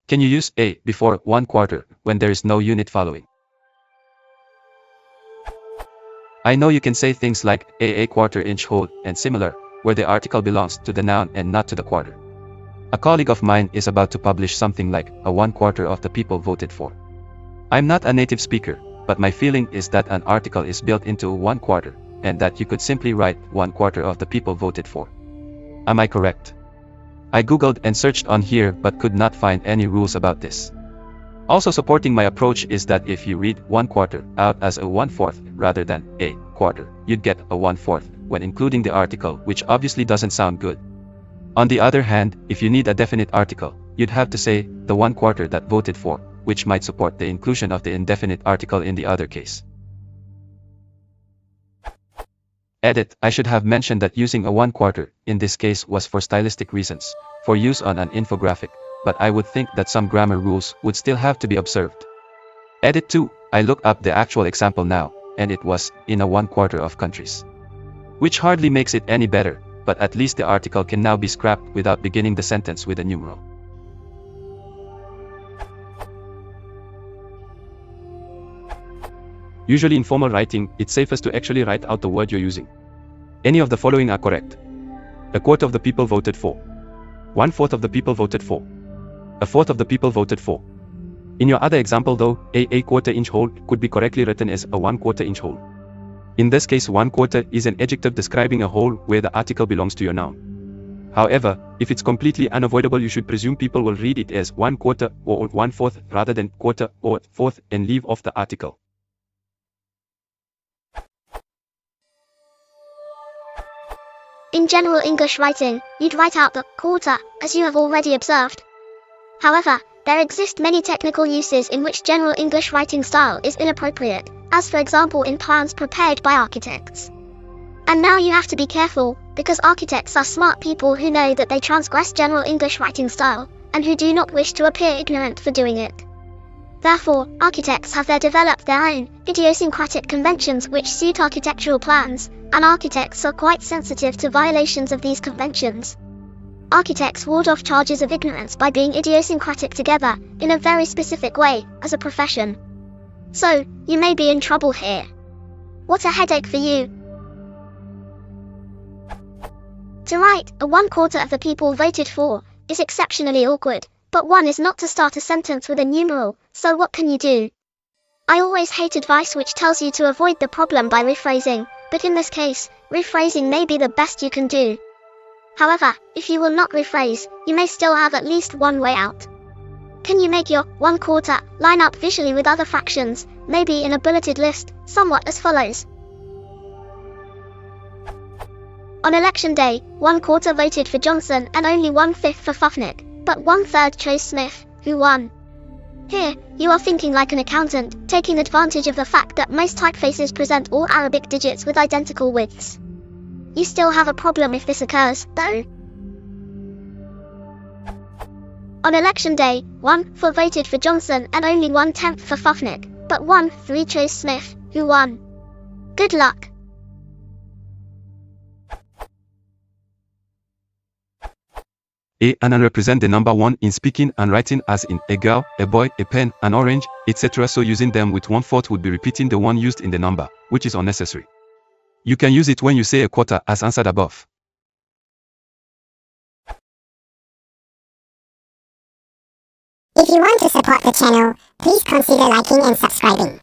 Can you use a before 1/4 when there is no unit following? I know you can say things like a 1/4 inch hole and similar, where the article belongs to the noun and not to the quarter. A colleague of mine is about to publish something like a 1/4 of the people voted for. I'm not a native speaker, but my feeling is that an article is built into 1/4, and that you could simply write 1/4 of the people voted for. Am I correct? I googled and searched on here but could not find any rules about this. Also supporting my approach is that if you read 1/4 out as a 1/4 rather than a quarter, you'd get a 1/4 when including the article, which obviously doesn't sound good. On the other hand, if you need a definite article, you'd have to say the 1/4 that voted for, which might support the inclusion of the indefinite article in the other case. Edit: I should have mentioned that using a 1/4 in this case was for stylistic reasons, for use on an infographic, but I would think that some grammar rules would still have to be observed. Edit 2: I look up the actual example now, and it was in a 1/4 of countries. Which hardly makes it any better, but at least the article can now be scrapped without beginning the sentence with a numeral. Usually in formal writing, it's safest to actually write out the word you're using. Any of the following are correct. A quarter of the people voted for. 1/4 of the people voted for. A fourth of the people voted for. In your other example though, a 1/4 inch hole could be correctly written as a 1/4 inch hole. In this case, 1/4 is an adjective describing a hole where the article belongs to your noun. However, if it's completely unavoidable, you should presume people will read it as 1/4 or 1/4 rather than quarter or fourth and leave off the article. In general English writing, you'd write out the quarter, as you have already observed. However, there exist many technical uses in which general English writing style is inappropriate, as for example in plans prepared by architects. And now you have to be careful, because architects are smart people who know that they transgress general English writing style, and who do not wish to appear ignorant for doing it. Therefore, architects have developed their own idiosyncratic conventions which suit architectural plans, and architects are quite sensitive to violations of these conventions. Architects ward off charges of ignorance by being idiosyncratic together, in a very specific way, as a profession. So, you may be in trouble here. What a headache for you! To write, a 1/4 of the people voted for, is exceptionally awkward, but one is not to start a sentence with a numeral, so what can you do? I always hate advice which tells you to avoid the problem by rephrasing, but in this case, rephrasing may be the best you can do. However, if you will not rephrase, you may still have at least one way out. Can you make your 1/4 line up visually with other fractions, maybe in a bulleted list, somewhat as follows? On election day, 1/4 voted for Johnson and only 1/5 for Fufnick, but 1/3 chose Smith, who won. Here, you are thinking like an accountant, taking advantage of the fact that most typefaces present all Arabic digits with identical widths. You still have a problem if this occurs, though. On election day, 1/4 voted for Johnson and only 1/10 for Fufnick, but 1/3 chose Smith, who won. Good luck. And represent the number 1 in speaking and writing, as in a girl, a boy, a pen, an orange, etc. So using them with 1/4 would be repeating the one used in the number, which is unnecessary. You can use it when you say a quarter as answered above. If you want to support the channel, please consider liking and subscribing.